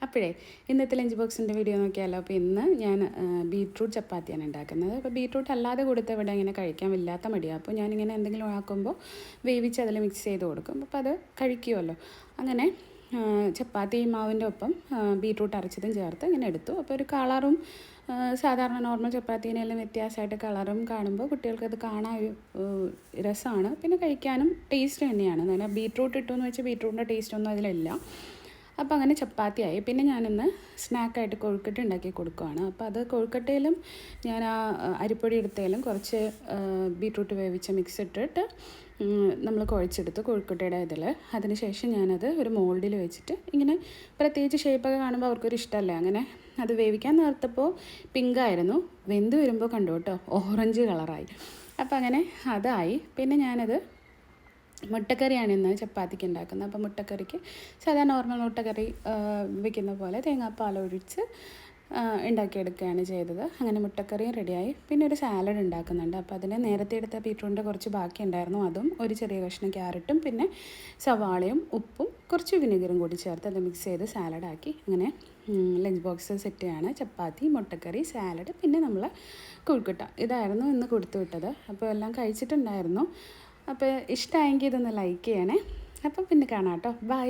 അപ്പോഴേ ഇന്നത്തെ ലഞ്ച് ബോക്സിൻ്റെ വീഡിയോ നോക്കിയാലോ. അപ്പോൾ ഇന്ന് ഞാൻ ബീട്രൂട്ട് ചപ്പാത്തിയാണ് ഉണ്ടാക്കുന്നത്. അപ്പോൾ ബീട്രൂട്ട് അല്ലാതെ കൊടുത്ത് ഇവിടെ ഇങ്ങനെ കഴിക്കാൻ വല്ലാത്ത മടിയാണ്. അപ്പോൾ ഞാനിങ്ങനെ എന്തെങ്കിലും ആക്കുമ്പോൾ വേവിച്ച് അതിൽ മിക്സ് ചെയ്ത് കൊടുക്കും. അപ്പോൾ അത് കഴിക്കുമല്ലോ. അങ്ങനെ ചപ്പാത്തി മാവിൻ്റെ ഒപ്പം ബീട്രൂട്ട് അരച്ചതും ചേർത്ത് ഇങ്ങനെ എടുത്തു. അപ്പോൾ ഒരു കളറും സാധാരണ നോർമൽ ചപ്പാത്തീനെല്ലാം വ്യത്യാസമായിട്ട് കളറും കാണുമ്പോൾ കുട്ടികൾക്കത് കാണാൻ ഒരു രസമാണ്. പിന്നെ കഴിക്കാനും ടേസ്റ്റ് തന്നെയാണ്. അങ്ങനെ ബീട്രൂട്ട് ഇട്ടുമെന്ന് വെച്ചാൽ ബീട്രൂട്ടിൻ്റെ ടേസ്റ്റൊന്നും അതിലില്ല. അപ്പോൾ അങ്ങനെ ചപ്പാത്തിയായി. പിന്നെ ഞാനിന്ന് സ്നാക്കായിട്ട് കൊഴുക്കട്ട ഉണ്ടാക്കി കൊടുക്കുകയാണ്. അപ്പോൾ അത് കൊഴുക്കട്ടയിലും ഞാൻ ആ അരിപ്പൊടി എടുത്തതിലും കുറച്ച് ബീട്രൂട്ട് വേവിച്ച മിക്സ് ഇട്ടിട്ട് നമ്മൾ കുഴച്ചെടുത്തു കൊഴുക്കട്ടയുടെ ഇതിൽ. അതിനുശേഷം ഞാനത് ഒരു മോൾഡിൽ വെച്ചിട്ട് ഇങ്ങനെ പ്രത്യേകിച്ച് ഷേപ്പൊക്കെ കാണുമ്പോൾ അവർക്കൊരു ഇഷ്ടമല്ലേ. അങ്ങനെ അത് വേവിക്കാൻ നേർത്തപ്പോൾ പിങ്കായിരുന്നു. വെന്ത് വരുമ്പോൾ കണ്ടു കേട്ടോ ഓറഞ്ച് കളറായി. അപ്പോൾ അങ്ങനെ അതായി. പിന്നെ ഞാനത് മുട്ടക്കറിയാണ് ഇന്ന് ചപ്പാത്തിക്ക് ഉണ്ടാക്കുന്നത്. അപ്പോൾ മുട്ടക്കറിക്ക് സാധാരണ നോർമൽ മുട്ടക്കറി വയ്ക്കുന്ന പോലെ തേങ്ങാപ്പാൽ ഒഴിച്ച് ഉണ്ടാക്കിയെടുക്കുകയാണ് ചെയ്തത്. അങ്ങനെ മുട്ടക്കറിയും റെഡിയായി. പിന്നെ ഒരു സാലഡ് ഉണ്ടാക്കുന്നുണ്ട്. അപ്പോൾ അതിന് നേരത്തെ എടുത്ത ബീട്രൂട്ടിൻ്റെ കുറച്ച് ബാക്കി ഉണ്ടായിരുന്നു. അതും ഒരു ചെറിയ കഷ്ണം ക്യാരറ്റും പിന്നെ സവാളയും ഉപ്പും കുറച്ച് വിനെഗറും കൂടി ചേർത്ത് അത് മിക്സ് ചെയ്ത് സാലഡാക്കി അങ്ങനെ ലഞ്ച് ബോക്സ് സെറ്റ് ചെയ്യാണ്. ചപ്പാത്തി, മുട്ടക്കറി, സാലഡ്, പിന്നെ നമ്മൾ കൊഴുക്കട്ട. ഇതായിരുന്നു ഇന്ന് കൊടുത്തു വിട്ടത്. അപ്പോൾ എല്ലാം കഴിച്ചിട്ടുണ്ടായിരുന്നു. അപ്പോൾ ഇഷ്ടമായെങ്കിൽ ഇതൊന്ന് ലൈക്ക് ചെയ്യണേ. അപ്പം പിന്നെ കാണാം കേട്ടോ. ബൈ.